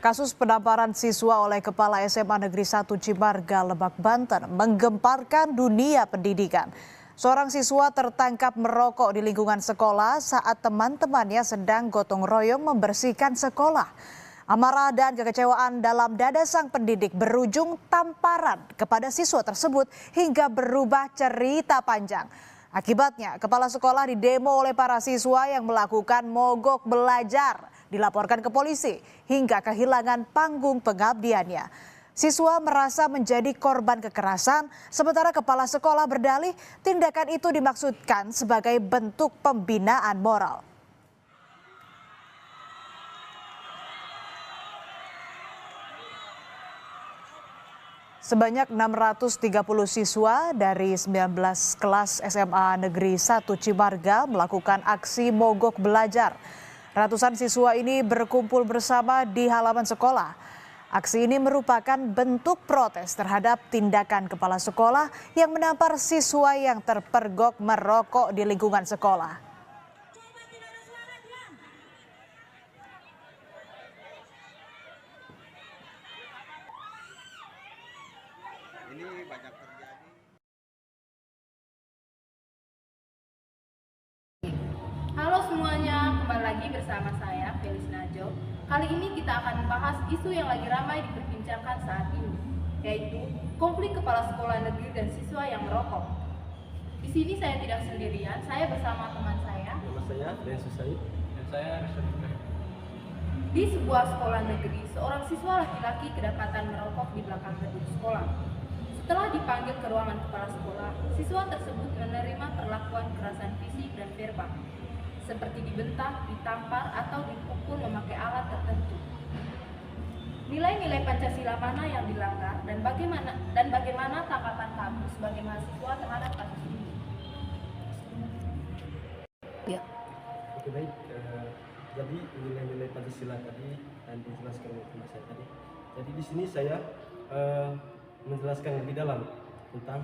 Kasus penamparan siswa oleh Kepala SMA Negeri 1 Cimarga, Lebak, Banten menggemparkan dunia pendidikan. Seorang siswa tertangkap merokok di lingkungan sekolah saat teman-temannya sedang gotong royong membersihkan sekolah. Amarah dan kekecewaan dalam dada sang pendidik berujung tamparan kepada siswa tersebut hingga berubah cerita panjang. Akibatnya, kepala sekolah didemo oleh para siswa yang melakukan mogok belajar, dilaporkan ke polisi hingga kehilangan panggung pengabdiannya. Siswa merasa menjadi korban kekerasan, sementara kepala sekolah berdalih tindakan itu dimaksudkan sebagai bentuk pembinaan moral. Sebanyak 630 siswa dari 19 kelas SMA Negeri 1 Cimarga melakukan aksi mogok belajar. Ratusan siswa ini berkumpul bersama di halaman sekolah. Aksi ini merupakan bentuk protes terhadap tindakan kepala sekolah yang menampar siswa yang terpergok merokok di lingkungan sekolah. Ini banyak terjadi. Halo semuanya, kembali lagi bersama saya Felis Najo. Kali ini kita akan membahas isu yang lagi ramai diperbincangkan saat ini, yaitu konflik kepala sekolah negeri dan siswa yang merokok. Di sini saya tidak sendirian, saya bersama teman saya. Nama saya Densu Said. Dan saya Rizal. Di sebuah sekolah negeri, seorang siswa laki-laki kedapatan merokok di belakang gedung sekolah. Setelah dipanggil ke ruangan kepala sekolah, siswa tersebut menerima perlakuan kekerasan fisik dan verbal, seperti dibentak, ditampar, atau dipukul memakai alat tertentu. Nilai-nilai Pancasila mana yang dilanggar dan bagaimana tanggapan kamu sebagai mahasiswa terhadap kasus ini? Ya. Oke, baik. Jadi nilai-nilai Pancasila tadi dan dijelaskan oleh teman saya tadi. Jadi di sini saya menjelaskan lebih dalam tentang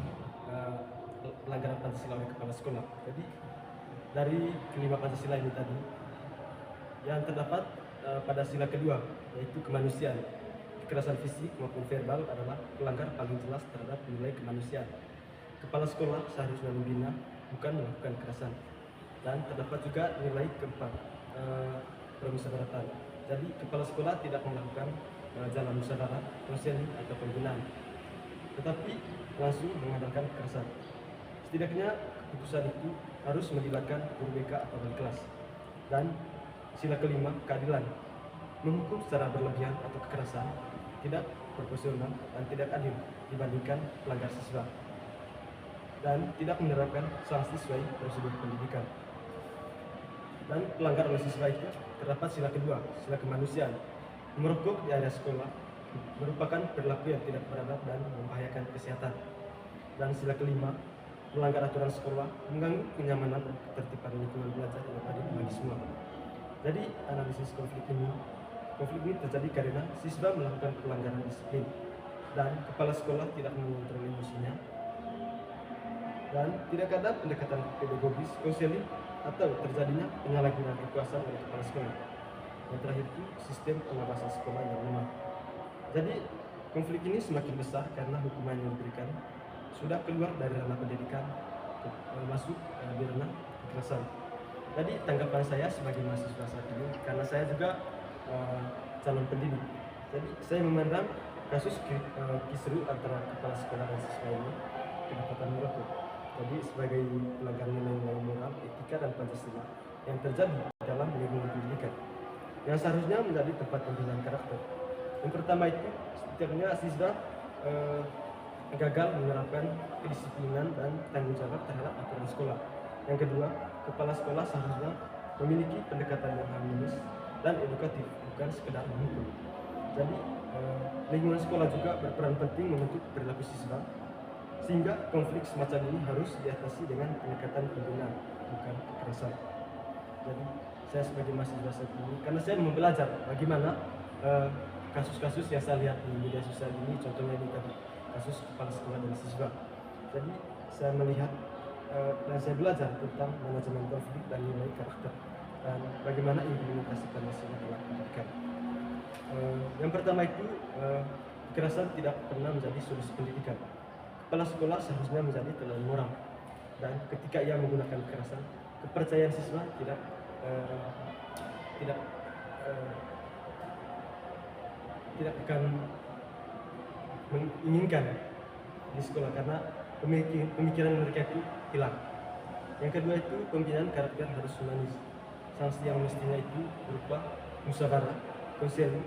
pelanggaran Pancasila oleh kepala sekolah. Jadi dari kelima Pancasila ini tadi yang terdapat pada sila kedua, yaitu kemanusiaan. Kekerasan fisik maupun verbal adalah pelanggar paling jelas terhadap nilai kemanusiaan. Kepala sekolah seharusnya membina, bukan melakukan kekerasan. Dan terdapat juga nilai keempat, permusyawaratan. Jadi kepala sekolah tidak melakukan jalan musyawarah, konseling atau pembinaan, tetapi langsung mengandalkan kekerasan. Setidaknya keputusan itu harus melibatkan guru BK atau wali kelas. Dan sila kelima, keadilan. Menghukum secara berlebihan atau kekerasan tidak proporsional dan tidak adil dibandingkan pelanggar siswa. Dan tidak menerapkan sanksi sesuai prosedur pendidikan. Dan pelanggar oleh siswa itu terdapat sila kedua, sila kemanusiaan. Merokok di area sekolah merupakan perilaku yang tidak beradab dan membahayakan kesehatan. Dan sila kelima, melanggar aturan sekolah, mengganggu kenyamanan dan ketertiban lingkungan belajar yang adil bagi semua. Jadi analisis konflik ini terjadi karena siswa melakukan pelanggaran disiplin dan kepala sekolah tidak mengontrol emosinya dan tidak ada pendekatan pedagogis, konseling atau terjadinya penyalahgunaan kekuasaan oleh kepala sekolah. Yang terakhir itu sistem pengawasan sekolah yang lemah. Jadi konflik ini semakin besar karena hukuman yang diberikan sudah keluar dari ranah pendidikan masuk di ranah kekerasan. Jadi tanggapan saya sebagai mahasiswa saat ini, karena saya juga calon pendidik. Jadi saya memandang kasus kisru antara kepala sekolah dan siswa ini kedapatan merokok. Jadi sebagai pelanggar nilai-nilai moral, etika dan Pancasila yang terjadi dalam lingkungan pendidikan yang seharusnya menjadi tempat pembinaan karakter. Yang pertama itu, setiapnya siswa gagal menerapkan kedisiplinan dan tanggung jawab terhadap aturan sekolah. Yang kedua, kepala sekolah seharusnya memiliki pendekatan yang harmonis dan edukatif, bukan sekedar menghukum. Jadi lingkungan sekolah juga berperan penting membentuk perilaku siswa, sehingga konflik semacam ini harus diatasi dengan pendekatan pembinaan, bukan kekerasan. Jadi saya sebagai mahasiswa saat ini, karena saya mau belajar bagaimana kasus-kasus yang saya lihat di media sosial ini, contohnya ini tadi kasus kepala sekolah dan siswa. Jadi saya melihat dan saya belajar tentang manajemen konflik dan nilai karakter dan bagaimana implementasi Pancasila dalam pendidikan. Yang pertama itu kekerasan tidak pernah menjadi solusi pendidikan. Kepala sekolah seharusnya menjadi teladan moral, dan ketika ia menggunakan kekerasan, kepercayaan siswa tidak tidak akan menginginkan di sekolah karena pemikiran mereka itu hilang. Yang kedua itu pembinaan karakter harus humanis. Sanksi yang mestinya itu berupa musyawarah, konseling,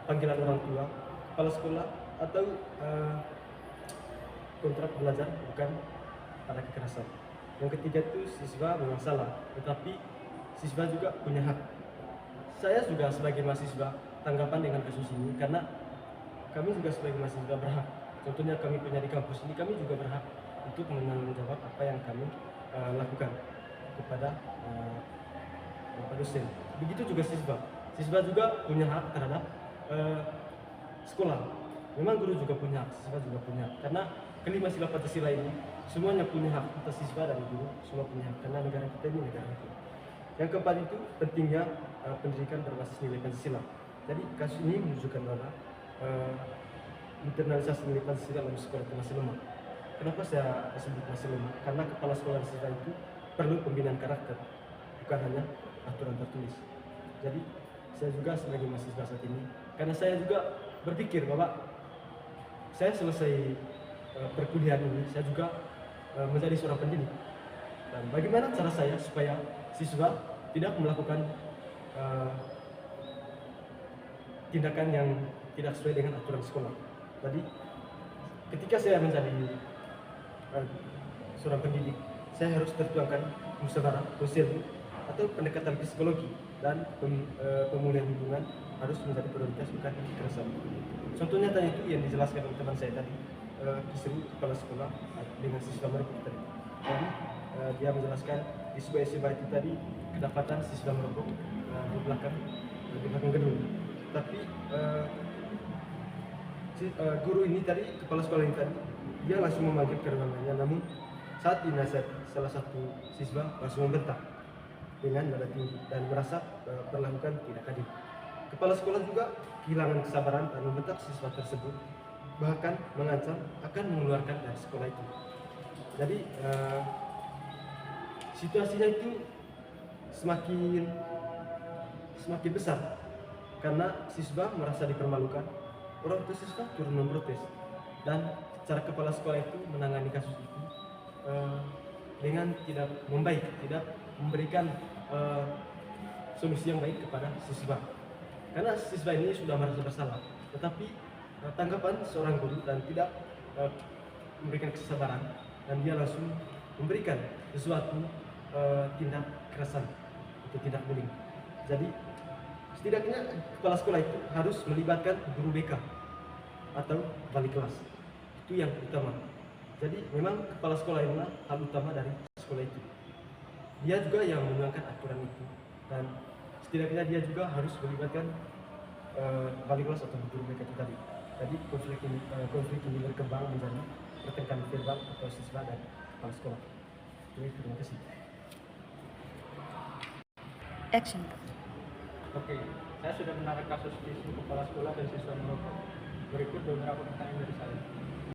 panggilan orang tua, kepala sekolah, atau kontrak belajar, bukan pada kekerasan. Yang ketiga itu siswa memang salah, tetapi siswa juga punya hak. Saya juga sebagai mahasiswa tanggapan dengan kasus ini karena kami juga sebagai mahasiswa berhak. Contohnya kami punya di kampus ini, kami juga berhak untuk menanggung jawab apa yang kami lakukan kepada dosen. Begitu juga siswa. Siswa juga punya hak terhadap sekolah. Memang guru juga punya hak, siswa juga punya hak. Karena kelima sila Pancasila ini semuanya punya hak, atas siswa dan guru semua punya hak. Karena negara kita ini negara hukum. Yang keempat itu pentingnya pendidikan berbasis nilai Pancasila. Jadi kasus ini menunjukkan bahwa internalisasi nilai Pancasila dalam sekolah itu masih lemah. Kenapa saya sebut masih lemah? Karena kepala sekolah siswa itu perlu pembinaan karakter, bukan hanya aturan tertulis. Jadi saya juga sebagai mahasiswa saat ini, karena saya juga berpikir bahwa saya selesai perkuliahan ini, saya juga menjadi seorang pendidik. Dan bagaimana cara saya supaya siswa tidak melakukan tindakan yang tidak sesuai dengan aturan sekolah. Jadi ketika saya menjadi seorang pendidik, saya harus tertuangkan musyawarah, konseling, atau pendekatan psikologi, dan pemulihan hubungan harus menjadi prioritas, bukan kekerasan. Contohnya tadi itu yang dijelaskan oleh teman saya tadi, kisru kepala sekolah dengan siswa merokok tadi. Jadi dia menjelaskan di sebuah SMA itu tadi kedapatan siswa merokok di belakang gedung. Tapi guru ini tadi, kepala sekolah ini tadi, dia langsung memanggil ke ruangannya. Namun saat dinasihati, salah satu siswa langsung membentak dengan nada tinggi dan merasa perlakukan tidak adil. Kepala sekolah juga kehilangan kesabaran dan membentak siswa tersebut, bahkan mengancam akan mengeluarkan dari sekolah itu. Jadi situasinya itu semakin besar karena siswa merasa dipermalukan. Orang tua siswa turun memprotes, dan cara kepala sekolah itu menangani kasus itu dengan tidak membaik, tidak memberikan solusi yang baik kepada siswa. Karena siswa ini sudah merasa bersalah, tetapi tanggapan seorang guru dan tidak memberikan kesabaran, dan dia langsung memberikan sesuatu tindak kekerasan atau tindak bullying. Jadi setidaknya kepala sekolah itu harus melibatkan guru BK atau wali kelas. Itu yang utama. Jadi memang kepala sekolah adalah hal utama dari sekolah itu. Dia juga yang menjalankan aturan itu, dan setidaknya dia juga harus melibatkan wali kelas atau guru BK itu tadi. Jadi konflik ini berkembang menjadi pertengkaran verbal atau siswa dan kepala sekolah. Jadi terima kasih. Action. Oke, saya sudah mendengar kasus kisru kepala sekolah dan siswa merokok. Berikut beberapa pertanyaan dari saya.